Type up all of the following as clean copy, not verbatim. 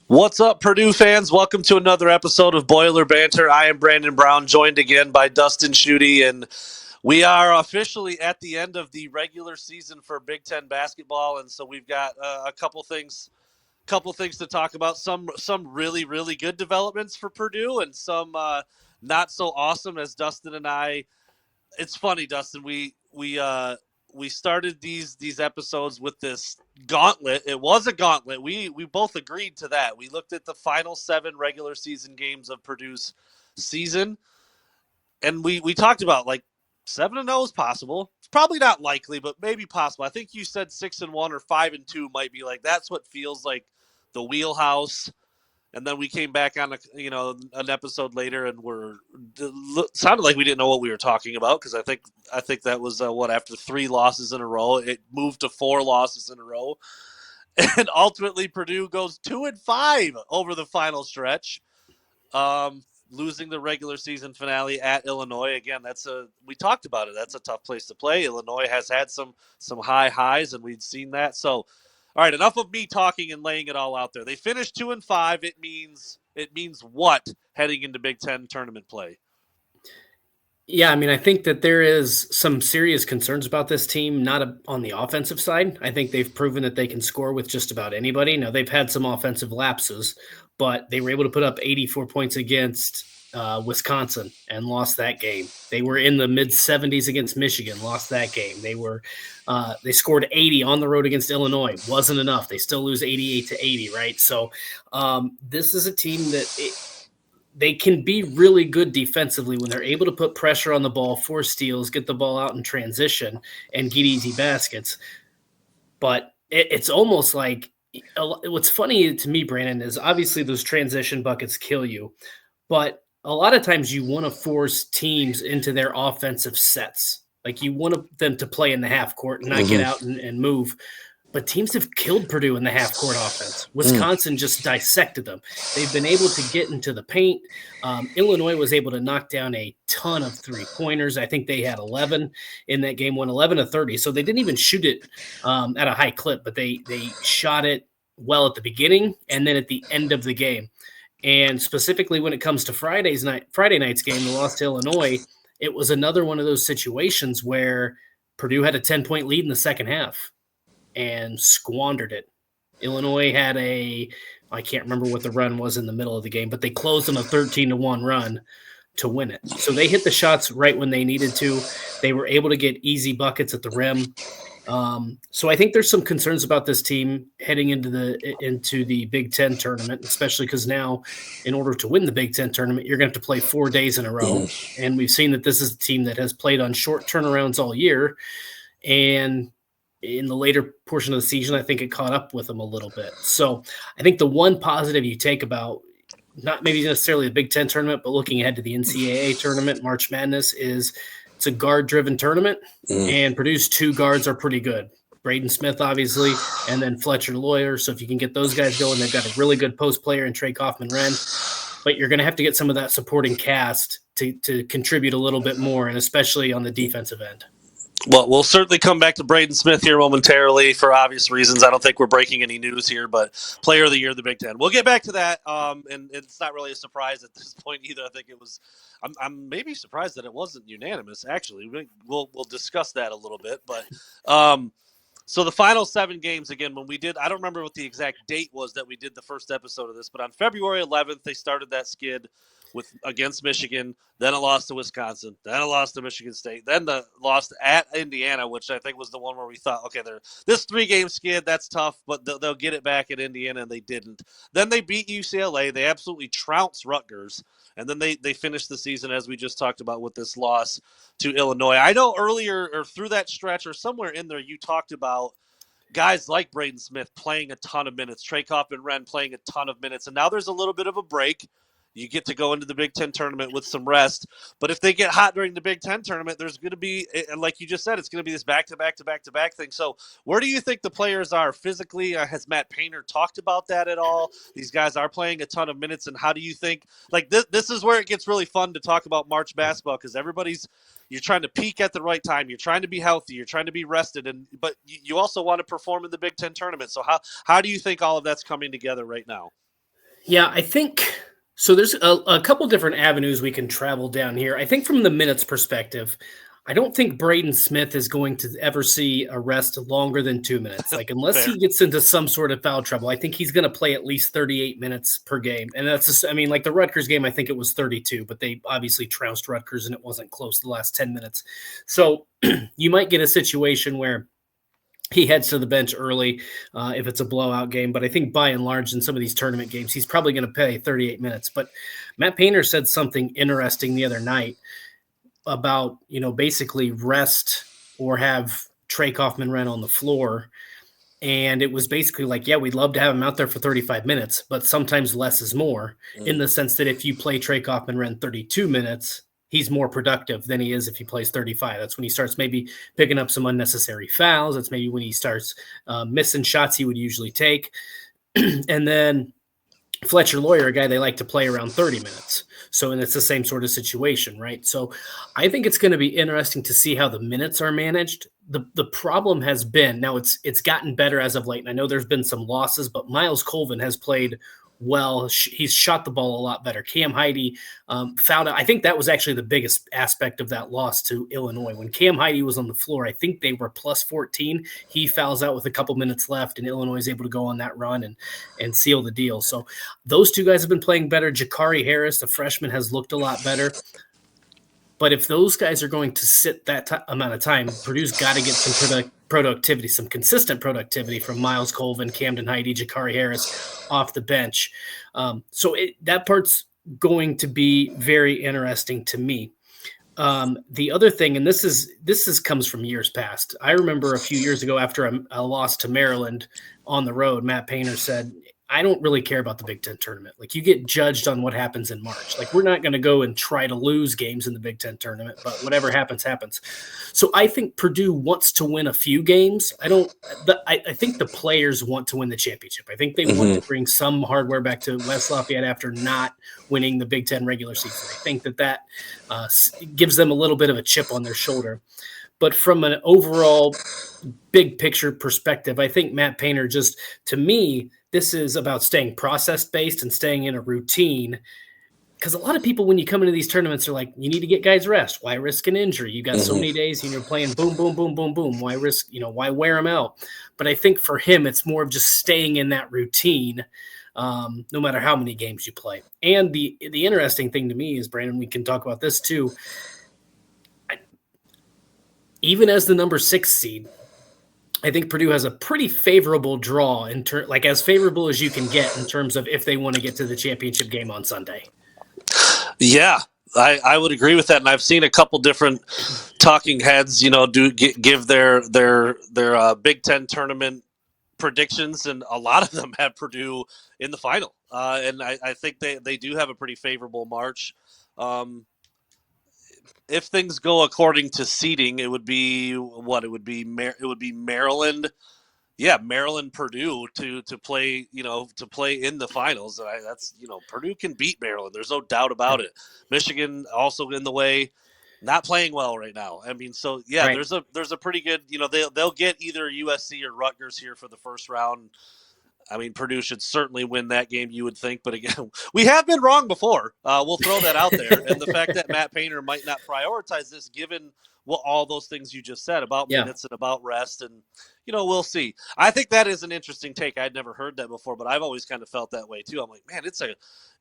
What's up, Purdue fans? Welcome to another episode of Boiler Banter. I am Brandon Brown, joined again by Dustin Schutte, and we are officially at the end of the regular season for Big Ten basketball, and so we've got a couple things to talk about. Some really good developments for Purdue, and some not so awesome. As Dustin and I, it's funny, Dustin. We started these episodes with this gauntlet. It was a gauntlet. We both agreed to that. We looked at the final 7 regular season games of Purdue's season, and we talked about like 7-0 is possible. It's probably not likely, but maybe possible. I think you said 6-1 or 5-2 might be like that's what feels like the wheelhouse. And then we came back on an episode later, and sounded like we didn't know what we were talking about, because I think that was after 3 losses in a row, it moved to 4 losses in a row, and ultimately Purdue goes 2-5 over the final stretch, losing the regular season finale at Illinois. Again, we talked about it. That's a tough place to play. Illinois has had some high highs, and we'd seen that. So. All right, enough of me talking and laying it all out there. They finished 2-5. It means what heading into Big Ten tournament play? Yeah, I mean, I think that there is some serious concerns about this team, not on the offensive side. I think they've proven that they can score with just about anybody. Now, they've had some offensive lapses, but they were able to put up 84 points against Wisconsin and lost that game. They were in the mid-70s against Michigan, lost that game. They scored 80 on the road against Illinois. Wasn't enough. They still lose 88-80, right? So this is a team that they can be really good defensively when they're able to put pressure on the ball, force steals, get the ball out in transition, and get easy baskets. But it's almost like what's funny to me, Brandon, is obviously those transition buckets kill you, but a lot of times you want to force teams into their offensive sets. Like you want them to play in the half court and not get out and move. But teams have killed Purdue in the half court offense. Wisconsin just dissected them. They've been able to get into the paint. Illinois was able to knock down a ton of 3-pointers. I think they had 11 in that game, won 11-30. So they didn't even shoot it at a high clip, but they shot it well at the beginning and then at the end of the game. And specifically when it comes to Friday night's game, the loss to Illinois, it was another one of those situations where Purdue had a 10-point lead in the second half and squandered it. Illinois had I can't remember what the run was in the middle of the game, but they closed on a 13-1 run to win it. So they hit the shots right when they needed to. They were able to get easy buckets at the rim. So I think there's some concerns about this team heading into the Big Ten tournament, especially because now, in order to win the Big Ten tournament, you're going to have to play 4 days in a row. And we've seen that this is a team that has played on short turnarounds all year. And in the later portion of the season, I think it caught up with them a little bit. So I think the one positive you take about not maybe necessarily the Big Ten tournament, but looking ahead to the NCAA tournament, March Madness, is it's a guard-driven tournament, and Purdue's 2 guards are pretty good. Braden Smith, obviously, and then Fletcher Lawyer. So if you can get those guys going, they've got a really good post player in Trey Kaufman-Wren. But you're going to have to get some of that supporting cast to contribute a little bit more, and especially on the defensive end. Well, we'll certainly come back to Braden Smith here momentarily for obvious reasons. I don't think we're breaking any news here, but Player of the Year of the Big Ten. We'll get back to that, and it's not really a surprise at this point either. I think it was – I'm maybe surprised that it wasn't unanimous, actually. We'll discuss that a little bit. But so the final 7 games, again, when we did – I don't remember what the exact date was that we did the first episode of this, but on February 11th, they started that skid against Michigan, then a loss to Wisconsin, then a loss to Michigan State, then the loss at Indiana, which I think was the one where we thought, okay, this 3-game skid, that's tough, but they'll get it back at Indiana, and they didn't. Then they beat UCLA. They absolutely trounced Rutgers, and then they finished the season, as we just talked about, with this loss to Illinois. I know earlier or through that stretch or somewhere in there you talked about guys like Braden Smith playing a ton of minutes, Trey Kaufman-Wren playing a ton of minutes, and now there's a little bit of a break. You get to go into the Big Ten tournament with some rest. But if they get hot during the Big Ten tournament, there's going to be, like you just said, it's going to be this back-to-back thing. So where do you think the players are physically? Has Matt Painter talked about that at all? These guys are playing a ton of minutes, and how do you think – like this is where it gets really fun to talk about March basketball, because you're trying to peak at the right time. You're trying to be healthy. You're trying to be rested, but you also want to perform in the Big Ten tournament. So how do you think all of that's coming together right now? Yeah, I think so. There's a couple different avenues we can travel down here. I think from the minutes perspective, I don't think Braden Smith is going to ever see a rest longer than 2 minutes. Like, unless Fair. he gets into some sort of foul trouble, I think he's going to play at least 38 minutes per game. And that's just, I mean, like the Rutgers game, I think it was 32, but they obviously trounced Rutgers and it wasn't close the last 10 minutes. So you might get a situation where he heads to the bench early if it's a blowout game. But I think by and large in some of these tournament games, he's probably going to play 38 minutes. But Matt Painter said something interesting the other night about, basically rest or have Trey Kaufman-Renn on the floor. And it was basically like, yeah, we'd love to have him out there for 35 minutes, but sometimes less is more in the sense that if you play Trey Kaufman-Renn 32 minutes, he's more productive than he is if he plays 35. That's when he starts maybe picking up some unnecessary fouls. That's maybe when he starts missing shots he would usually take. And then Fletcher Lawyer, a guy they like to play around 30 minutes. So, and it's the same sort of situation, right? So I think it's going to be interesting to see how the minutes are managed. The problem has been, now it's gotten better as of late, and I know there's been some losses, but Miles Colvin has played well. He's shot the ball a lot better. Cam Heide found out. I think that was actually the biggest aspect of that loss to Illinois. When Cam Heide was on the floor, I think they were plus 14. He fouls out with a couple minutes left, and Illinois is able to go on that run and seal the deal. So those two guys have been playing better. Jakari Harris, the freshman, has looked a lot better. But if those guys are going to sit that amount of time, Purdue's got to get some productivity, some consistent productivity from Miles Colvin, Camden Heide, Jakari Harris off the bench. So that part's going to be very interesting to me. The other thing, and this comes from years past. I remember a few years ago after a loss to Maryland on the road, Matt Painter said, I don't really care about the Big Ten tournament. Like, you get judged on what happens in March. Like, we're not going to go and try to lose games in the Big Ten tournament, but whatever happens, happens. So I think Purdue wants to win a few games. I think the players want to win the championship. I think they want to bring some hardware back to West Lafayette after not winning the Big Ten regular season. I think that gives them a little bit of a chip on their shoulder. But from an overall big picture perspective, I think Matt Painter to me, this is about staying process-based and staying in a routine. Because a lot of people, when you come into these tournaments, are like, you need to get guys rest. Why risk an injury? You got so many days and you're playing boom, boom, boom, boom, boom. Why risk, why wear them out? But I think for him, it's more of just staying in that routine, no matter how many games you play. And the interesting thing to me is, Brandon, we can talk about this too. Even as the number 6 seed, I think Purdue has a pretty favorable draw like as favorable as you can get in terms of if they want to get to the championship game on Sunday. Yeah, I would agree with that, and I've seen a couple different talking heads, give their Big Ten tournament predictions, and a lot of them have Purdue in the final, and I think they do have a pretty favorable March. If things go according to seeding, it would be what it would be. It would be Maryland, Maryland, Purdue to play. To play in the finals. That's Purdue can beat Maryland. There's no doubt about it. Michigan also in the way, not playing well right now. I mean, so right. There's a pretty good. They'll get either USC or Rutgers here for the first round. I mean, Purdue should certainly win that game, you would think. But again, we have been wrong before. We'll throw that out there. And the fact that Matt Painter might not prioritize this, given all those things you just said about minutes and about rest, and we'll see. I think that is an interesting take. I'd never heard that before, but I've always kind of felt that way too. I'm like, man,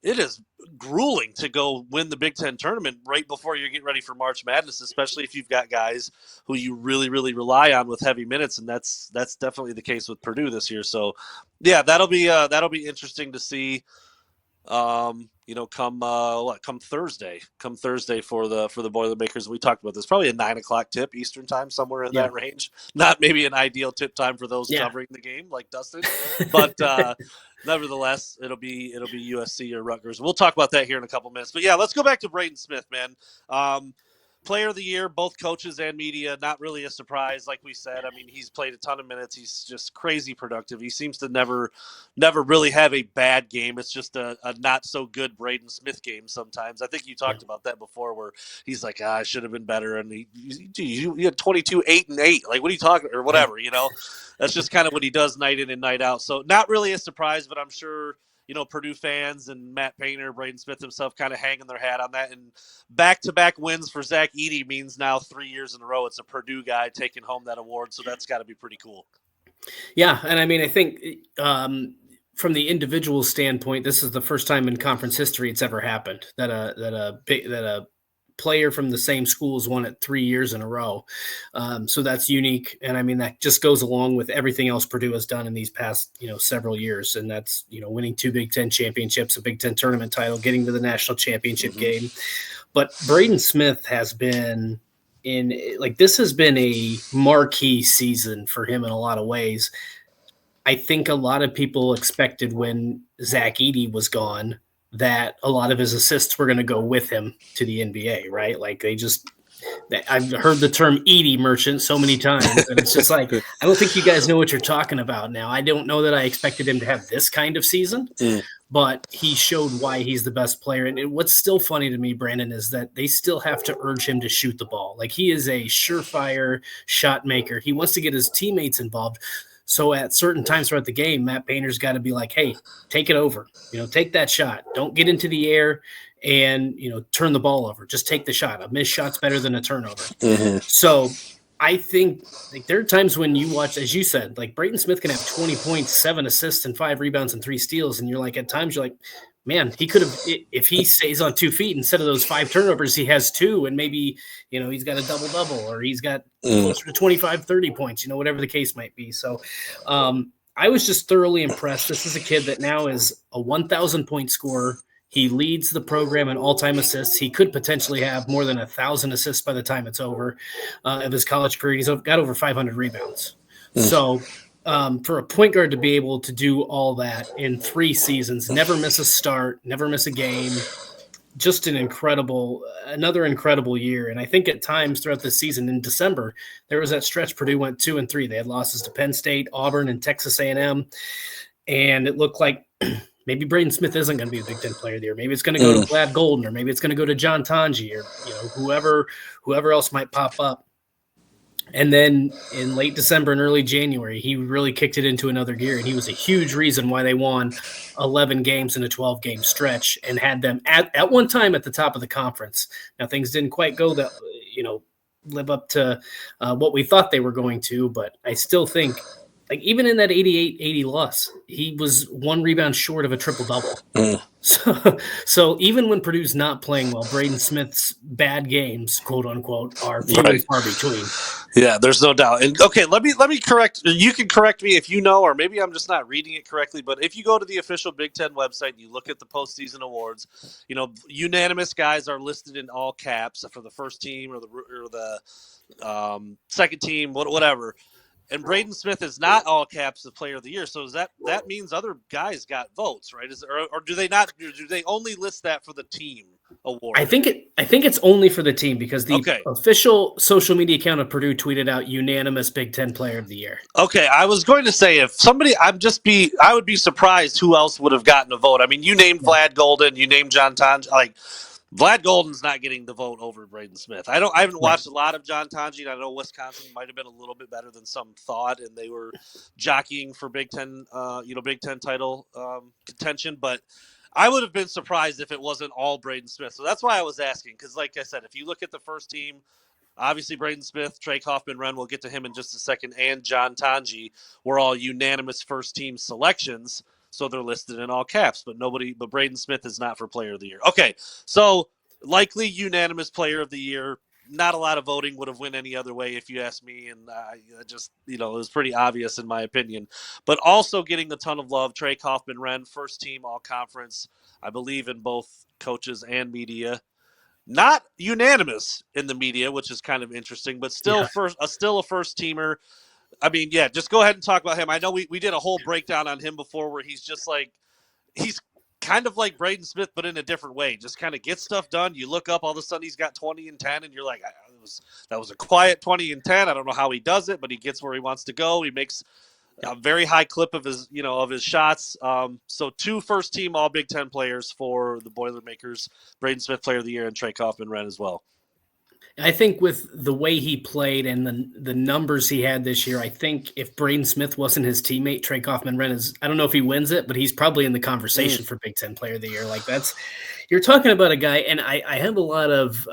it is grueling to go win the Big Ten tournament right before you get ready for March Madness, especially if you've got guys who you really, really rely on with heavy minutes, and that's definitely the case with Purdue this year. So, yeah, that'll be interesting to see. Come Thursday for the Boilermakers. We talked about this, probably a 9:00 tip Eastern time, somewhere in that range. Not maybe an ideal tip time for those covering the game like Dustin, but nevertheless, it'll be USC or Rutgers. We'll talk about that here in a couple minutes. But yeah, let's go back to Braden Smith, man. Player of the year, both coaches and media, not really a surprise, like we said. I mean, he's played a ton of minutes. He's just crazy productive. He seems to never really have a bad game. It's just a not so good Braden Smith game sometimes. I think you talked about that before, where he's like, I should have been better. And you had 22, 8, and 8. Like, what are you talking, or whatever, That's just kind of what he does night in and night out. So not really a surprise, but I'm sure Purdue fans and Matt Painter, Braden Smith himself kind of hanging their hat on that. And back-to-back wins for Zach Edey means now 3 years in a row it's a Purdue guy taking home that award, so that's got to be pretty cool. Yeah, and I mean, I think from the individual standpoint, this is the first time in conference history it's ever happened that a player from the same school has won it 3 years in a row. So that's unique. And I mean, that just goes along with everything else Purdue has done in these past, several years. And that's, winning 2 Big Ten championships, a Big Ten tournament title, getting to the national championship game. But Braden Smith has been this has been a marquee season for him in a lot of ways. I think a lot of people expected when Zach Edey was gone that a lot of his assists were going to go with him to the NBA, right? Like I've heard the term Edey merchant so many times, and it's just like, I don't think you guys know what you're talking about now. I don't know that I expected him to have this kind of season, but he showed why he's the best player. And what's still funny to me, Brandon, is that they still have to urge him to shoot the ball. Like, he is a surefire shot maker. He wants to get his teammates involved. So at certain times throughout the game, Matt Painter's got to be like, hey, take it over. Take that shot. Don't get into the air and, turn the ball over. Just take the shot. A missed shot's better than a turnover. So I think there are times when you watch, as you said, like Braden Smith can have 20 points, 7 assists, and 5 rebounds and 3 steals. And you're like, at times you're like, man, he could have, if he stays on 2 feet, instead of those 5 turnovers, he has 2, and maybe, he's got a double-double, or he's got closer to 25, 30 points, whatever the case might be. So I was just thoroughly impressed. This is a kid that now is a 1,000-point scorer. He leads the program in all-time assists. He could potentially have more than 1,000 assists by the time it's over of his college career. He's got over 500 rebounds. So for a point guard to be able to do all that in 3 seasons, never miss a start, never miss a game, just another incredible year. And I think at times throughout the season in December, there was that stretch Purdue went 2-3. They had losses to Penn State, Auburn, and Texas A&M. And it looked like maybe Braden Smith isn't going to be the Big Ten Player of the Year. Maybe it's going to go to Vlad Golden, or maybe it's going to go to John Tanji, or whoever else might pop up. And then in late December and early January, he really kicked it into another gear, and he was a huge reason why they won 11 games in a 12-game stretch and had them at one time at the top of the conference. Now, things didn't quite go that, live up to what we thought they were going to, but I still think, like, even in that 88-80 loss, he was 1 rebound short of a triple-double. So even when Purdue's not playing well, Braden Smith's bad games, quote unquote, are few and far between. Yeah, there's no doubt. And okay, let me correct. You can correct me if you know, or maybe I'm just not reading it correctly. But if you go to the official Big Ten website and you look at the postseason awards, unanimous guys are listed in all caps for the first team or the second team, whatever. And Braden Smith is not all caps the Player of the Year, so that means other guys got votes, right? Or do they not? Do they only list that for the team award? I think it's only for the team, because the official social media account of Purdue tweeted out unanimous Big Ten Player of the Year. Okay, I was going to say, if somebody, I would be surprised who else would have gotten a vote. I mean, you named Vlad Golden, you named John Tanji, like. Vlad Golden's not getting the vote over Braden Smith. I haven't watched a lot of John Tanji. I know Wisconsin might have been a little bit better than some thought, and they were jockeying for Big Ten title contention. But I would have been surprised if it wasn't all Braden Smith. So that's why I was asking, because, like I said, if you look at the first team, obviously Braden Smith, Trey Kaufman-Renn, we'll get to him in just a second, and John Tanji were all unanimous first team selections. So they're listed in all caps, but Braden Smith is not for Player of the Year. Okay, so likely unanimous Player of the Year. Not a lot of voting would have went any other way if you ask me, and it was pretty obvious in my opinion. But also getting a ton of love, Trey Kaufman-Renn, first team all conference, I believe in both coaches and media. Not unanimous in the media, which is kind of interesting, but still a first teamer. I mean, yeah, just go ahead and talk about him. I know we did a whole breakdown on him before where he's just like, he's kind of like Braden Smith, but in a different way. Just kind of gets stuff done. You look up, all of a sudden he's got 20 and 10, and you're like, that was a quiet 20 and 10. I don't know how he does it, but he gets where he wants to go. He makes a very high clip of his shots. So 2 first team all Big Ten players for the Boilermakers, Braden Smith Player of the Year and Trey Kaufman-Renn as well. I think with the way he played and the numbers he had this year, I think if Braden Smith wasn't his teammate, Trey Kaufman-Renn is, I don't know if he wins it, but he's probably in the conversation for Big Ten Player of the Year. Like you're talking about a guy, and I have a lot of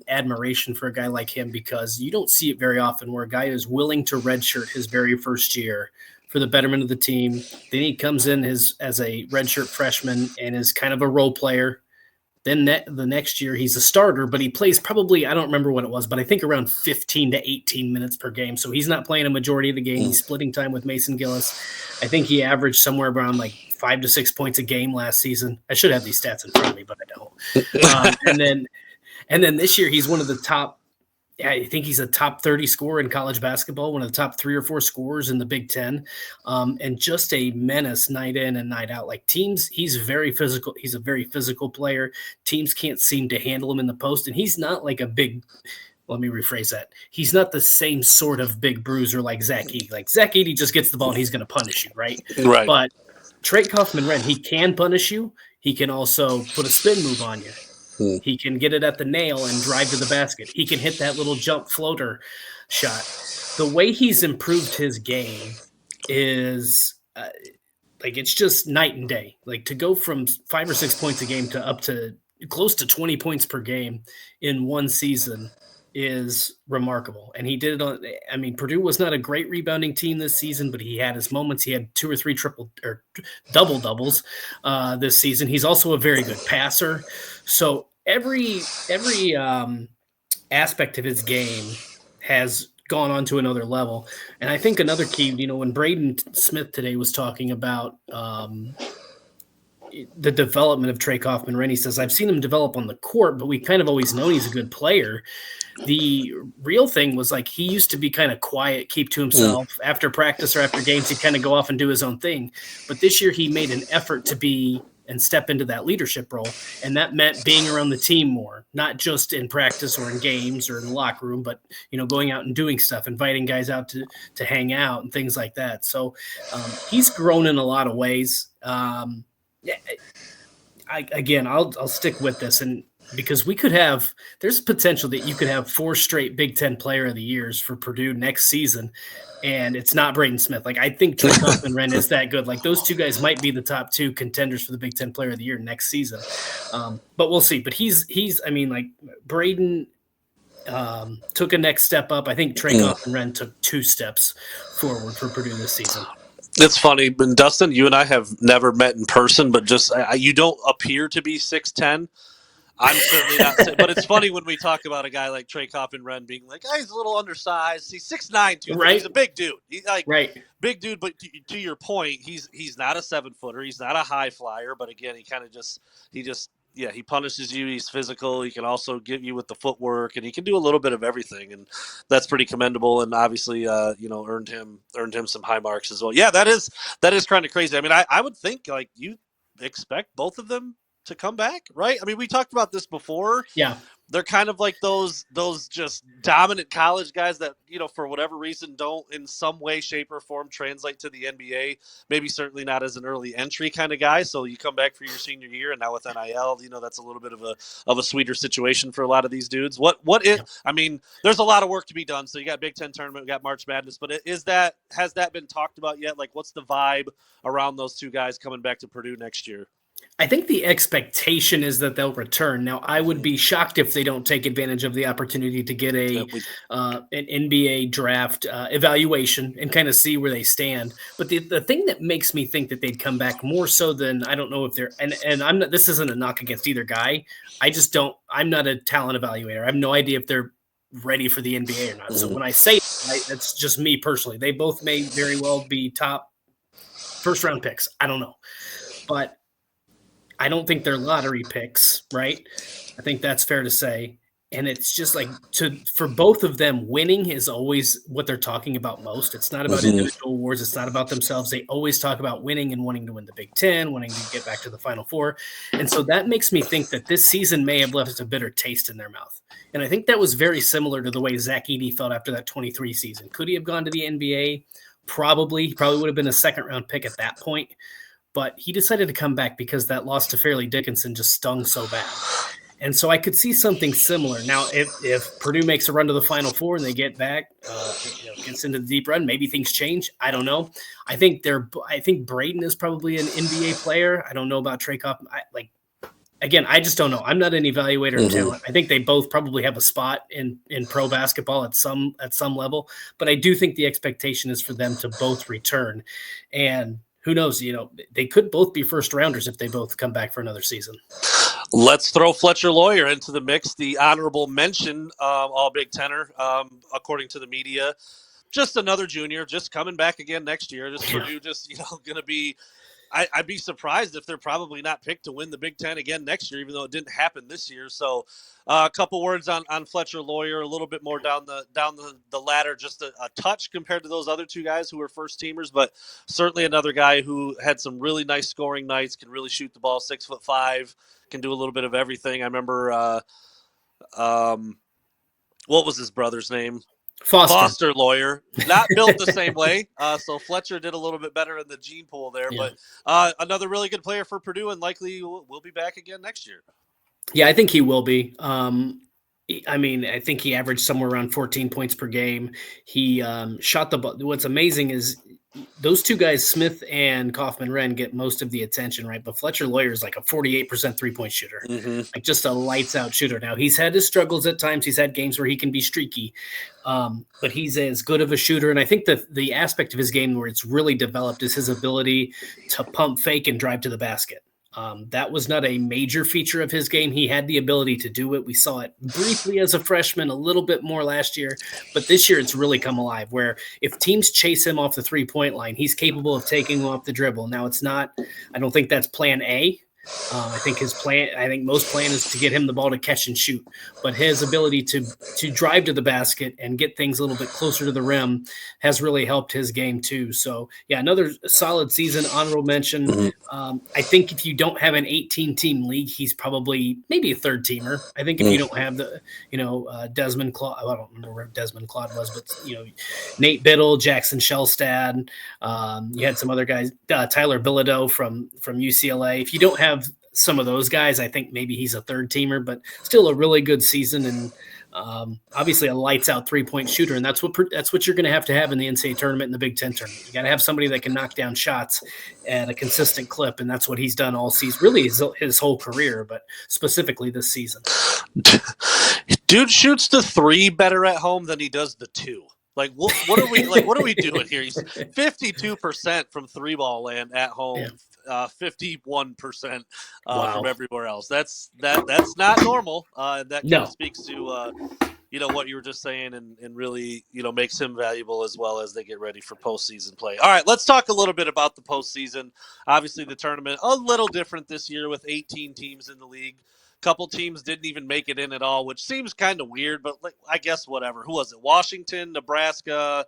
admiration for a guy like him because you don't see it very often where a guy is willing to redshirt his very first year for the betterment of the team. Then he comes in as a redshirt freshman and is kind of a role player. Then the next year he's a starter, but he plays probably, I don't remember what it was, but I think around 15 to 18 minutes per game. So he's not playing a majority of the game. He's splitting time with Mason Gillis. I think he averaged somewhere around like 5 to 6 points a game last season. I should have these stats in front of me, but I don't. And then this year he's one of the top, I think he's a top 30 scorer in college basketball, one of the top 3 or 4 scorers in the Big Ten, and just a menace night in and night out. Like teams, he's very physical. He's a very physical player. Teams can't seem to handle him in the post, and he's not like a big – let me rephrase that. He's not the same sort of big bruiser like Zach Edey. Like Zach Edey just gets the ball and he's going to punish you, right? Right. But Trey Kaufman-Renn, he can punish you. He can also put a spin move on you. He can get it at the nail and drive to the basket. He can hit that little jump floater shot. The way he's improved his game is like it's just night and day. Like to go from 5 or 6 points a game to up to close to 20 points per game in one season is remarkable. And he did it on, I mean, Purdue was not a great rebounding team this season, but he had his moments. He had 2 or 3 triple or double doubles this season. He's also a very good passer. So every aspect of his game has gone on to another level. And I think another key, you know, when Braden Smith today was talking about the development of Trey Kaufman-Renn, he says, I've seen him develop on the court, but we kind of always known he's a good player. The real thing was like he used to be kind of quiet, keep to himself. After practice or after games, he'd kind of go off and do his own thing. But this year he made an effort to be and step into that leadership role. And that meant being around the team more, not just in practice or in games or in the locker room, but, you know, going out and doing stuff, inviting guys out to hang out and things like that. So he's grown in a lot of ways. I'll stick with this, and because we could have, there's potential that you could have 4 straight Big Ten Player of the Years for Purdue next season, and it's not Braden Smith. Like I think Trey Kaufman-Renn is that good. Like those 2 guys might be the top 2 contenders for the Big Ten Player of the Year next season, but we'll see. But he's I mean, like Braden took a next step up. I think Trey Kaufman-Renn took 2 steps forward for Purdue this season. It's funny, but Dustin, you and I have never met in person, but just you don't appear to be 6'10". I'm certainly not, but it's funny when we talk about a guy like Trey Kaufman-Renn being like, oh, he's a little undersized. He's 6'9", too. Right. He's a big dude. He's like big dude, but to your point, he's not a 7-footer. He's not a high flyer, but again, he punishes you. He's physical. He can also get you with the footwork, and he can do a little bit of everything, and that's pretty commendable. And obviously, earned him some high marks as well. Yeah, that is kind of crazy. I mean, I would think like you expect both of them to come back, right? I mean, we talked about this before. Yeah. They're kind of like those just dominant college guys that, you know, for whatever reason don't in some way, shape, or form translate to the NBA. Maybe certainly not as an early entry kind of guy. So you come back for your senior year, and now with NIL, you know, that's a little bit of a sweeter situation for a lot of these dudes. I mean, there's a lot of work to be done. So you got Big Ten tournament, we got March Madness, but has that been talked about yet? Like, what's the vibe around those 2 guys coming back to Purdue next year? I think the expectation is that they'll return. Now, I would be shocked if they don't take advantage of the opportunity to get an NBA draft evaluation and kind of see where they stand. But the thing that makes me think that they'd come back more so than, I don't know if they're, and I'm not, this isn't a knock against either guy. I'm not a talent evaluator. I have no idea if they're ready for the NBA or not. So when I say that's just me personally. They both may very well be top first round picks. I don't know. But I don't think they're lottery picks, right? I think that's fair to say. And it's just like for both of them, winning is always what they're talking about most. It's not about individual awards. It's not about themselves. They always talk about winning and wanting to win the Big Ten, wanting to get back to the Final Four. And so that makes me think that this season may have left a bitter taste in their mouth. And I think that was very similar to the way Zach Edey felt after that 23 season. Could he have gone to the NBA? Probably. He probably would have been a second-round pick at that point. But he decided to come back because that loss to Fairleigh Dickinson just stung so bad. And so I could see something similar. Now, if Purdue makes a run to the Final Four and they get back, gets into the deep run, maybe things change. I don't know. I think Braden is probably an NBA player. I don't know about Trey Kaufman. Again, I just don't know. I'm not an evaluator of talent. I think they both probably have a spot in pro basketball at some level, but I do think the expectation is for them to both return. And who knows, they could both be first rounders if they both come back for another season. Let's throw Fletcher Lawyer into the mix, the honorable mention All Big Tenner, according to the media. Just another junior, just coming back again next year. Purdue going to be – I'd be surprised if they're probably not picked to win the Big Ten again next year, even though it didn't happen this year. So a couple words on Fletcher Lawyer, a little bit more down the ladder, just a touch compared to those other two guys who were first teamers, but certainly another guy who had some really nice scoring nights, can really shoot the ball, 6'5", can do a little bit of everything. I remember what was his brother's name? Foster Lawyer, not built the same way. So Fletcher did a little bit better in the gene pool there, but another really good player for Purdue, and likely will be back again next year. Yeah, I think he will be. I think he averaged somewhere around 14 points per game. He shot the ball. What's amazing is those two guys, Smith and Kaufman-Renn, get most of the attention, right? But Fletcher Lawyer is like a 48% three-point shooter, like just a lights-out shooter. Now, he's had his struggles at times. He's had games where he can be streaky, but he's as good of a shooter. And I think that the aspect of his game where it's really developed is his ability to pump fake and drive to the basket. That was not a major feature of his game. He had the ability to do it. We saw it briefly as a freshman, a little bit more last year, but this year it's really come alive where if teams chase him off the 3-point line, he's capable of taking off the dribble. Now I don't think that's plan A. I think most plan is to get him the ball to catch and shoot, but his ability to drive to the basket and get things a little bit closer to the rim has really helped his game too. So yeah, another solid season, honorable mention. I think if you don't have an 18-team league, he's probably maybe a third teamer. I think if you don't have the, Desmond Claude, I don't remember where Desmond Claude was, but Nate Biddle, Jackson Shellstad, you had some other guys, Tyler Bilodeau from UCLA. If you don't have some of those guys, I think maybe he's a third teamer, but still a really good season and obviously a lights out 3-point shooter. And that's what you're going to have in the NCAA tournament and the Big Ten tournament. You got to have somebody that can knock down shots at a consistent clip. And that's what he's done all season, really his whole career, but specifically this season. Dude shoots the 3 better at home than he does the 2. Like what are we doing here? He's 52% from 3-ball land at home. Yeah. 51% from everywhere else. That's not normal. And that kind of speaks to what you were just saying, and really makes him valuable as well as they get ready for postseason play. All right, let's talk a little bit about the postseason. Obviously, the tournament a little different this year with 18 teams in the league. Couple teams didn't even make it in at all, which seems kind of weird, but I guess whatever. Who was it? Washington, Nebraska.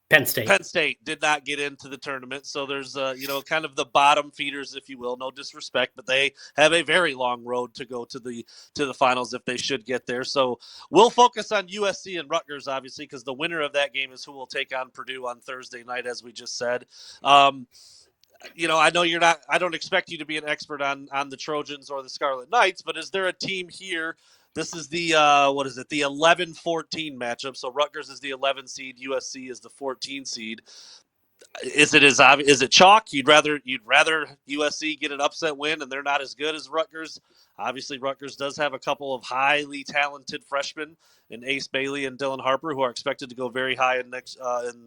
Penn State did not get into the tournament, so there's kind of the bottom feeders, if you will. No disrespect, but they have a very long road to go to the finals if they should get there. So we'll focus on USC and Rutgers, obviously, because the winner of that game is who will take on Purdue on Thursday night, as we just said. I know you're not. I don't expect you to be an expert on the Trojans or the Scarlet Knights, but is there a team here? This is the the 11-14 matchup. So Rutgers is the 11 seed, USC is the 14 seed. Is it chalk? You'd rather USC get an upset win and they're not as good as Rutgers. Obviously, Rutgers does have a couple of highly talented freshmen in Ace Bailey and Dylan Harper, who are expected to go very high in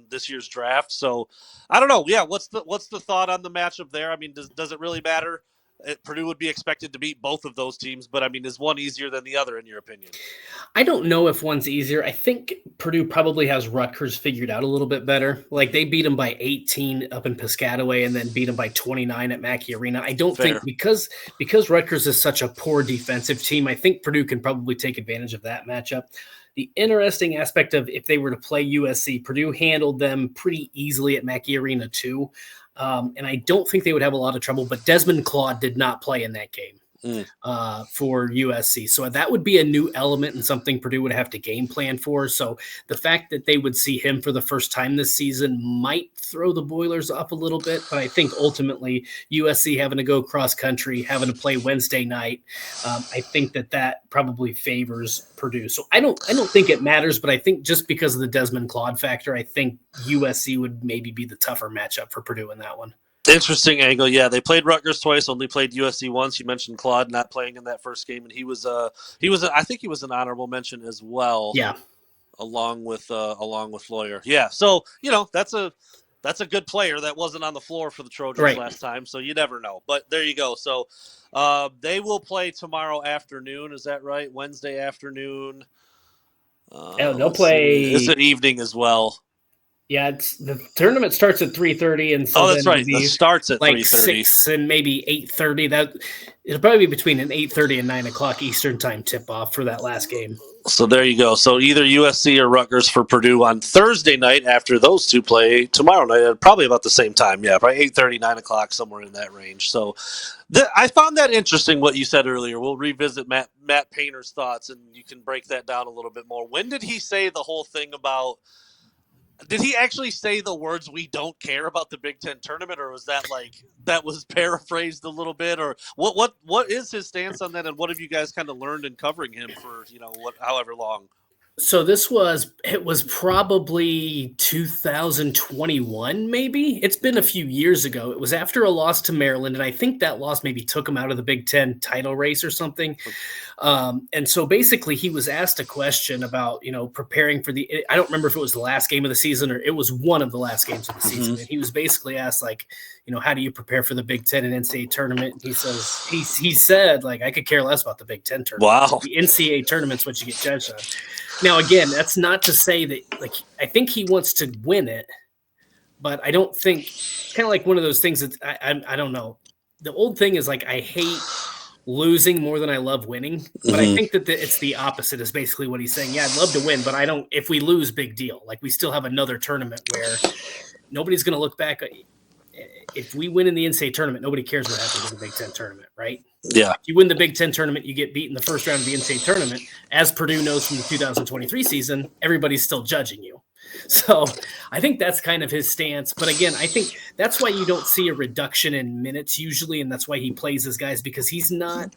this year's draft. So I don't know. Yeah, what's the thought on the matchup there? I mean, does it really matter? Purdue would be expected to beat both of those teams, but I mean, is one easier than the other in your opinion? I don't know if one's easier. I think Purdue probably has Rutgers figured out a little bit better. Like they beat them by 18 up in Piscataway and then beat them by 29 at Mackey Arena. I don't think because Rutgers is such a poor defensive team, I think Purdue can probably take advantage of that matchup. The interesting aspect of if they were to play USC, Purdue handled them pretty easily at Mackey Arena too. And I don't think they would have a lot of trouble, but Desmond Claude did not play in that game. for USC. So that would be a new element and something Purdue would have to game plan for. So the fact that they would see him for the first time this season might throw the Boilers up a little bit, but I think ultimately USC having to go cross country, having to play Wednesday night, I think that probably favors Purdue. So I don't think it matters, but I think just because of the Desmond Claude factor, I think USC would maybe be the tougher matchup for Purdue in that one. Interesting angle. Yeah, they played Rutgers twice, only played USC once. You mentioned Claude not playing in that first game, and he was I think he was an honorable mention as well. Yeah, along with Lawyer. Yeah, so that's a good player that wasn't on the floor for the Trojans last time. So you never know. But there you go. So they will play tomorrow afternoon. Is that right? Wednesday afternoon. They'll play. It's an evening as well. Yeah, the tournament starts at 3:30, and so that's right. It starts at like 3:30, 6 and maybe 8:30. That it'll probably be between an 8:30 and 9 o'clock Eastern time tip off for that last game. So there you go. So either USC or Rutgers for Purdue on Thursday night after those two play tomorrow night at probably about the same time. Yeah, probably 8:30, 9 o'clock, somewhere in that range. So I found that interesting what you said earlier. We'll revisit Matt Painter's thoughts, and you can break that down a little bit more. When did he say the whole thing about? Did he actually say the words "we don't care about the Big Ten tournament," or was that that was paraphrased a little bit, or what is his stance on that, and what have you guys kind of learned in covering him for however long? So it was probably 2021, maybe. It's been a few years ago. It was after a loss to Maryland, and I think that loss maybe took him out of the Big Ten title race or something. And so basically he was asked a question about, preparing for I don't remember if it was the last game of the season or it was one of the last games of the season. And he was basically asked, how do you prepare for the Big Ten and NCAA tournament? And he said, I could care less about the Big Ten tournament. Wow. The NCAA tournament's what you get judged on. Now, again, that's not to say that, I think he wants to win it, but I don't think it's kind of like one of those things that I don't know. The old thing is I hate losing more than I love winning, but I think that it's the opposite is basically what he's saying. Yeah, I'd love to win, but if we lose, big deal. We still have another tournament where nobody's going to look back. If we win in the NCAA tournament, nobody cares what happens in the Big Ten tournament, right? Yeah. If you win the Big Ten tournament, you get beat in the first round of the NCAA tournament. As Purdue knows from the 2023 season, everybody's still judging you. So I think that's kind of his stance. But again, I think that's why you don't see a reduction in minutes usually, and that's why he plays his guys, because he's not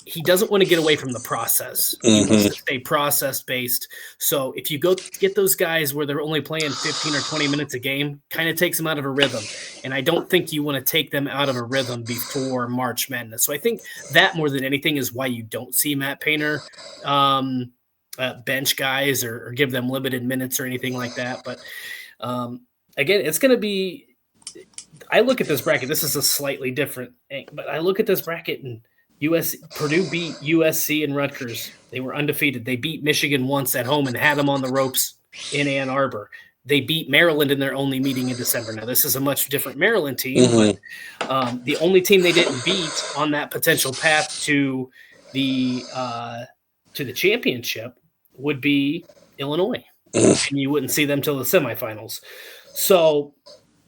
he doesn't want to get away from the process. He wants to stay process-based. So if you go get those guys where they're only playing 15 or 20 minutes a game, kind of takes them out of a rhythm. And I don't think you want to take them out of a rhythm before March Madness. So I think that more than anything is why you don't see Matt Painter bench guys or give them limited minutes or anything like that. But again, it's going to be – I look at this bracket. This is a slightly different – but I look at this bracket and – Purdue beat USC and Rutgers. They were undefeated. They beat Michigan once at home and had them on the ropes in Ann Arbor. They beat Maryland in their only meeting in December. Now, this is a much different Maryland team, but the only team they didn't beat on that potential path to the championship would be Illinois, and you wouldn't see them till the semifinals. So,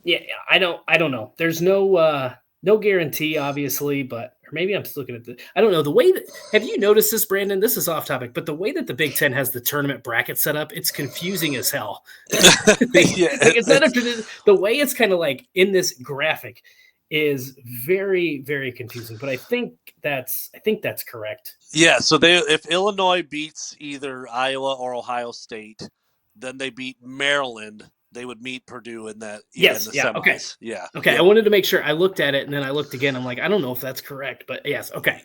yeah, I don't know. There's no guarantee, obviously, but. Or maybe I'm just looking at I don't know, the way that, have you noticed this, Brandon? This is off topic, but the way that the Big Ten has the tournament bracket set up, it's confusing as hell. The way it's kind of in this graphic is very, very confusing, but I think that's correct. Yeah. So if Illinois beats either Iowa or Ohio State, then they beat Maryland. They would meet Purdue in that. Yes. In the yeah. semis. Okay. Yeah. Okay. Yeah. I wanted to make sure. I looked at it and then I looked again. I'm like, I don't know if that's correct, but yes. Okay.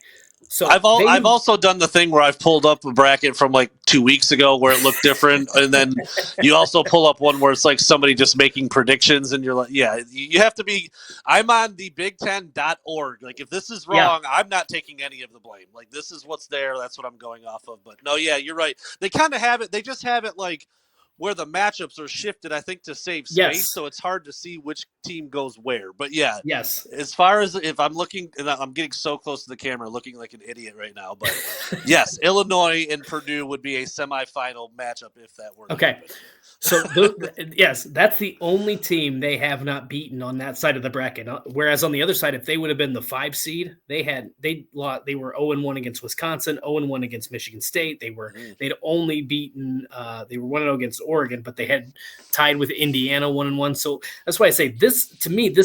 So I've also done the thing where I've pulled up a bracket from 2 weeks ago where it looked different, and then you also pull up one where it's somebody just making predictions, and you're like, yeah, you have to be. I'm on the BigTen.org. If this is wrong, I'm not taking any of the blame. This is what's there. That's what I'm going off of. But no, yeah, you're right. They kind of have it. They just have it where the matchups are shifted, I think, to save space, so it's hard to see which team goes where. But yeah, as far as if I'm looking, and I'm getting so close to the camera, looking like an idiot right now, but yes, Illinois and Purdue would be a semifinal matchup if that were to happen. So yes, that's the only team they have not beaten on that side of the bracket. Whereas on the other side, if they would have been the 5 seed, they were 0-1 against Wisconsin, 0-1 against Michigan State. They'd only beaten they were 1-0 against Oregon, but they had tied with Indiana 1-1. So that's why I say this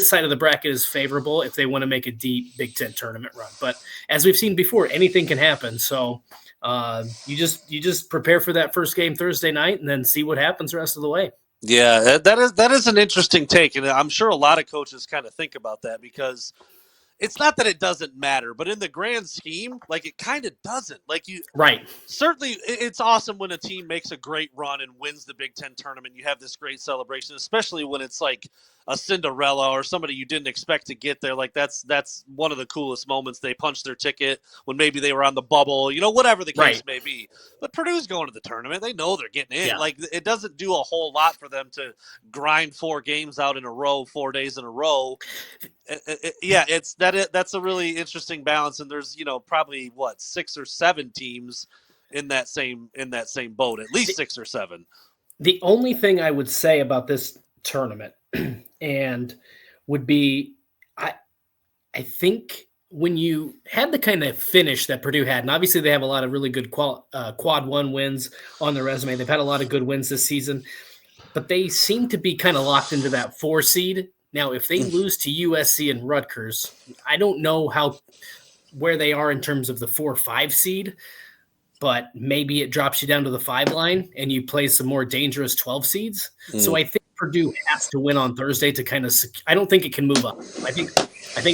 side of the bracket is favorable if they want to make a deep Big Ten tournament run. But as we've seen before, anything can happen. So you just prepare for that first game Thursday night and then see what happens the rest of the way. Yeah, that is an interesting take, and I'm sure a lot of coaches kind of think about that because it's not that it doesn't matter, but in the grand scheme, like it kind of doesn't. Like Right. Certainly, it's awesome when a team makes a great run and wins the Big Ten tournament. You have this great celebration, especially when it's like a Cinderella or somebody you didn't expect to get there. Like that's one of the coolest moments. They punched their ticket when maybe they were on the bubble, whatever the case may be. But Purdue's going to the tournament. They know they're getting in. Yeah. Like it doesn't do a whole lot for them to grind 4 games out in a row, 4 days in a row. That's a really interesting balance, and there's probably 6 or 7 teams in that same boat, at least 6 or 7. The only thing I would say about this tournament and would be I think when you had the kind of finish that Purdue had, and obviously they have a lot of really good quad 1 wins on their resume. They've had a lot of good wins this season, but they seem to be kind of locked into that 4 seed. Now, if they lose to USC and Rutgers, I don't know where they are in terms of the 4-5 seed, but maybe it drops you down to the 5 line and you play some more dangerous 12 seeds. So I think Purdue has to win on Thursday to kind of – I don't think it can move up. I think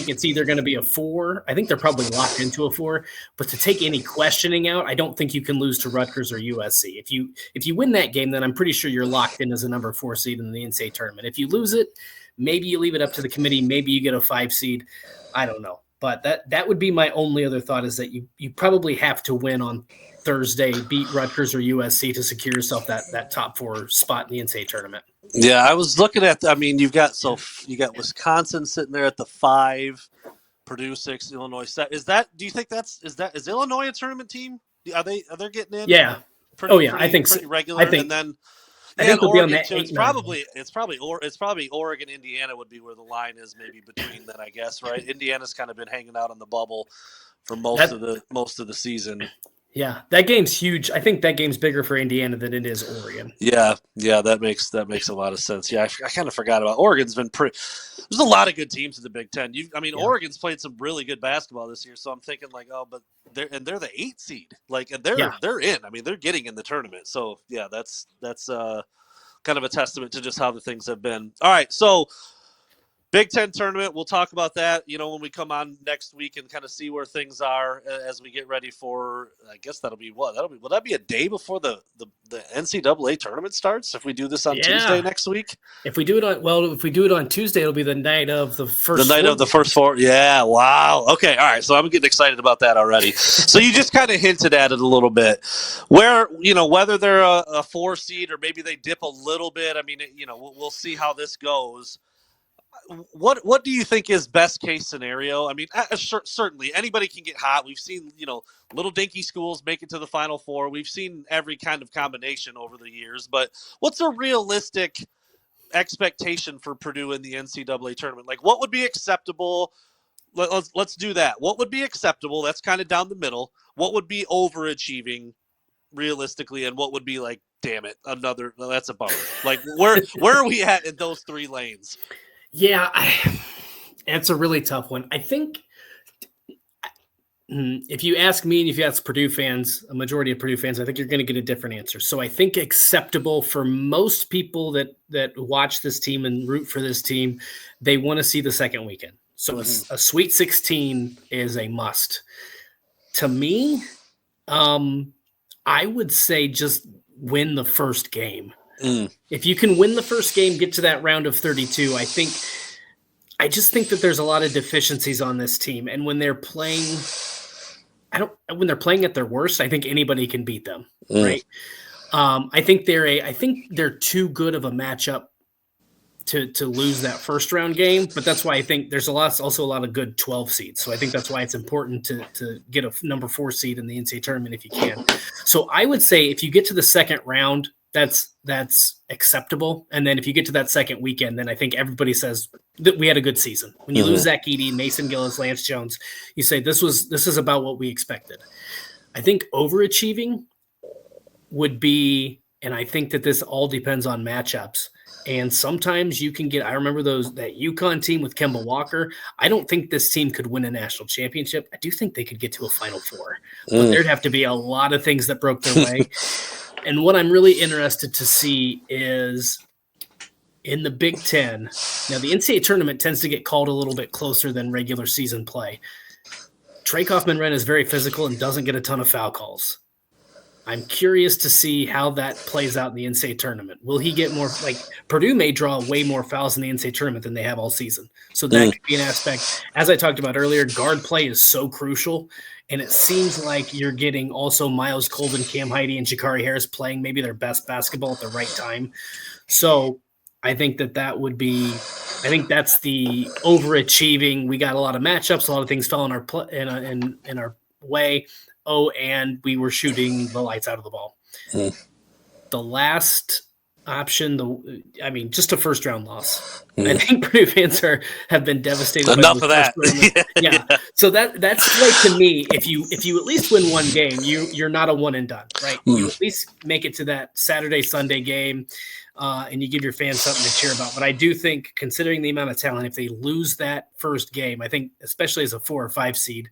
it's either going to be a 4. I think they're probably locked into a 4. But to take any questioning out, I don't think you can lose to Rutgers or USC. If you win that game, then I'm pretty sure you're locked in as a number 4 seed in the NCAA tournament. If you lose it, maybe you leave it up to the committee. Maybe you get a 5 seed. I don't know. But that would be my only other thought is that you probably have to win on Thursday, beat Rutgers or USC to secure yourself that top 4 spot in the NCAA tournament. Yeah, I was looking at. You got Wisconsin sitting there at the 5, Purdue 6, Illinois 7. Do you think is Illinois a tournament team? Are they getting in? Yeah. I think so. Regular, and then. I think Oregon, be on that too. It's probably Oregon, Indiana would be where the line is, maybe between then, I guess, right? Indiana's kind of been hanging out on the bubble for most of the season. Yeah, that game's huge. I think that game's bigger for Indiana than it is Oregon. Yeah, that makes a lot of sense. Yeah, I kind of forgot about Oregon's been pretty. There's a lot of good teams in the Big Ten. Oregon's played some really good basketball this year, so I'm thinking but they're the 8 seed, and they're in. They're getting in the tournament. So yeah, that's kind of a testament to just how the things have been. All right, so. Big Ten tournament, we'll talk about that, when we come on next week and kind of see where things are as we get ready for, I guess that'll be will that be a day before the NCAA tournament starts if we do this on Tuesday next week? If we do it on Tuesday, it'll be the night of the first. The night of the first 4. Yeah. Wow. Okay. All right. So I'm getting excited about that already. So you just kind of hinted at it a little bit where, whether they're a 4 seed or maybe they dip a little bit. We'll see how this goes. What do you think is best case scenario? Certainly anybody can get hot. We've seen, little dinky schools make it to the Final Four. We've seen every kind of combination over the years. But what's a realistic expectation for Purdue in the NCAA tournament? Like, what would be acceptable? Let's do that. What would be acceptable? That's kind of down the middle. What would be overachieving realistically, and what would be like, damn it, that's a bummer. Like, where are we at in those 3 lanes? Yeah, it's a really tough one. I think if you ask me and if you ask Purdue fans, a majority of Purdue fans, I think you're going to get a different answer. So I think acceptable for most people that watch this team and root for this team, they want to see the second weekend. So a Sweet 16 is a must. To me, I would say just win the first game. If you can win the first game, get to that round of 32, I just think that there's a lot of deficiencies on this team. And when they're playing, when they're playing at their worst, I think anybody can beat them. Right. I think they're too good of a matchup to lose that first round game, but that's why I think there's also a lot of good 12 seeds. So I think that's why it's important to get a number 4 seed in the NCAA tournament if you can. So I would say if you get to the second round, That's acceptable. And then if you get to that second weekend, then I think everybody says that we had a good season. When you lose Zach Edey, Mason Gillis, Lance Jones, you say this is about what we expected. I think overachieving would be, and I think that this all depends on matchups. And sometimes you can get, I remember that UConn team with Kemba Walker. I don't think this team could win a national championship. I do think they could get to a Final Four, but there'd have to be a lot of things that broke their way. And what I'm really interested to see is in the Big Ten. Now, the NCAA tournament tends to get called a little bit closer than regular season play. Trey Kaufman-Renn is very physical and doesn't get a ton of foul calls. I'm curious to see how that plays out in the NCAA tournament. Will he get more – like Purdue may draw way more fouls in the NCAA tournament than they have all season. So that could be an aspect. As I talked about earlier, guard play is so crucial. And it seems like you're getting also Miles Colvin, Cam Heide, and Jakari Harris playing maybe their best basketball at the right time. So I think that would be – I think that's the overachieving. We got a lot of matchups. A lot of things fell in our in our way. Oh, and we were shooting the lights out of the ball. The last option, just a first-round loss. I think Purdue fans have been devastated. Enough of that. Yeah. So that's like, to me, if you at least win one game, you're not a one and done, right? You at least make it to that Saturday, Sunday game, and you give your fans something to cheer about. But I do think, considering the amount of talent, if they lose that first game, I think, especially as a 4 or 5 seed,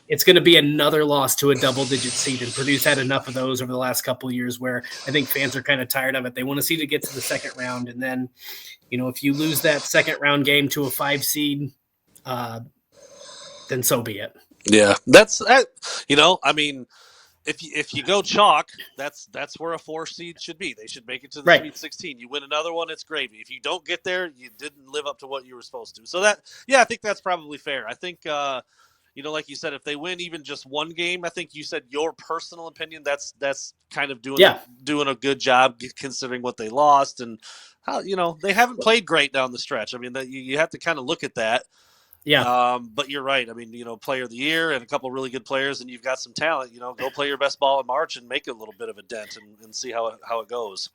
it's going to be another loss to a double-digit seed. And Purdue's had enough of those over the last couple of years where I think fans are kind of tired of it. They want to see it get to the second round. And then, if you lose that second round game to a 5 seed, then so be it. Yeah, that's if you go chalk, that's where a 4 seed should be. They should make it to the Sweet 16. You win another one, it's gravy. If you don't get there, you didn't live up to what you were supposed to. So I think that's probably fair. I think like you said, if they win even just one game, I think you said your personal opinion, that's kind of doing a good job considering what they lost and how they haven't played great down the stretch. I mean, you have to kind of look at that. Yeah. But you're right. I mean, player of the year and a couple of really good players, and you've got some talent. Go play your best ball in March and make a little bit of a dent and see how it goes.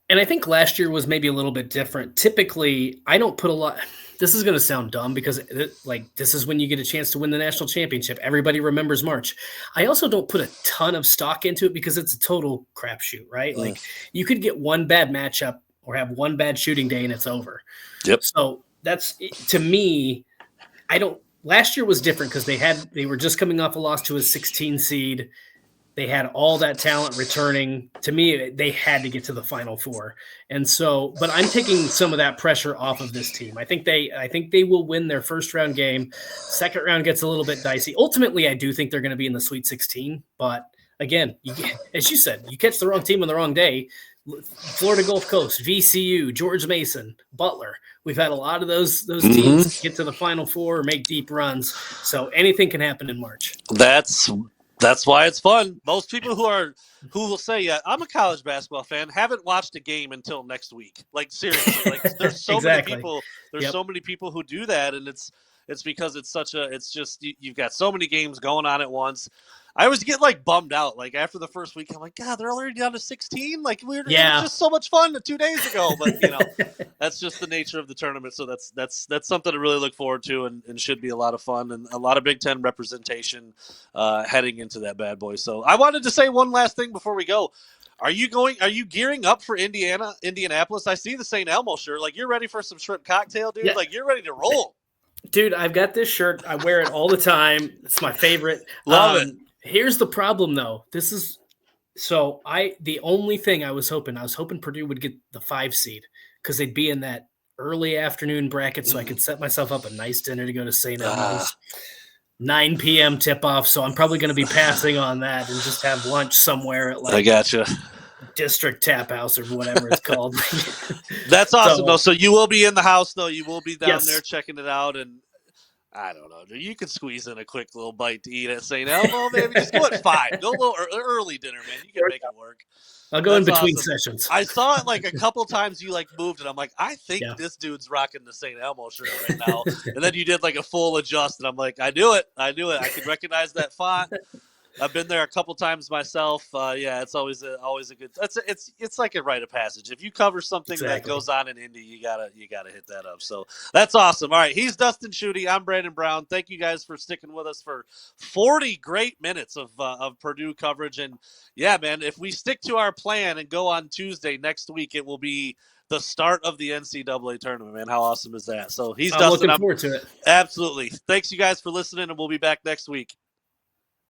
And I think last year was maybe a little bit different. Typically, I don't put a lot. This is going to sound dumb because this is when you get a chance to win the national championship. Everybody remembers March. I also don't put a ton of stock into it because it's a total crapshoot, right? Like you could get one bad matchup or have one bad shooting day and it's over. Yep. So that's, to me, last year was different because they were just coming off a loss to a 16 seed. They had all that talent returning. To me, they had to get to the Final Four. And so, but I'm taking some of that pressure off of this team. I think they will win their first round game. Second round gets a little bit dicey. Ultimately, I do think they're going to be in the Sweet 16. But again, as you said, you catch the wrong team on the wrong day. Florida Gulf Coast, VCU, George Mason, Butler. We've had a lot of those teams get to the Final Four or make deep runs. So anything can happen in March. That's why it's fun. Most people who will say, "Yeah, I'm a college basketball fan," haven't watched a game until next week. Like seriously, there's so many people. There's so many people who do that, and it's because it's just you've got so many games going on at once. I always get bummed out. After the first week, I'm like, God, they're already down to 16. It was just so much fun 2 days ago. But that's just the nature of the tournament. So that's something to really look forward to, and should be a lot of fun and a lot of Big Ten representation heading into that bad boy. So I wanted to say one last thing before we go. Are you gearing up for Indianapolis? I see the St. Elmo shirt. You're ready for some shrimp cocktail, dude. Yeah. You're ready to roll. Dude, I've got this shirt. I wear it all the time. It's my favorite. Love it. Here's the problem, though. The only thing I was hoping Purdue would get the 5 seed because they'd be in that early afternoon bracket, so I could set myself up a nice dinner to go to St. Elmo's. 9 p.m. tip-off, so I'm probably going to be passing on that and just have lunch somewhere at I gotcha. District Tap House or whatever it's called. That's awesome, though. So you will be in the house, though. You will be down there checking it out, and I don't know. You could squeeze in a quick little bite to eat at St. Elmo, maybe. Just go at 5. Go a little early dinner, man. You can make it work. I'll go in between sessions. I saw it a couple times you moved, and I'm like, I think this dude's rocking the St. Elmo shirt right now. And then you did a full adjust, and I'm like, I knew it. I can recognize that font. I've been there a couple times myself. Yeah, it's always a good. It's like a rite of passage. If you cover something that Exactly. goes on in Indy, you gotta hit that up. So that's awesome. All right, he's Dustin Schutte. I'm Brandon Brown. Thank you guys for sticking with us for 40 great minutes of Purdue coverage. And yeah, man, if we stick to our plan and go on Tuesday next week, it will be the start of the NCAA tournament. Man, how awesome is that? So he's I'm Dustin. looking I'm forward to it. absolutely. Thanks you guys for listening, and we'll be back next week.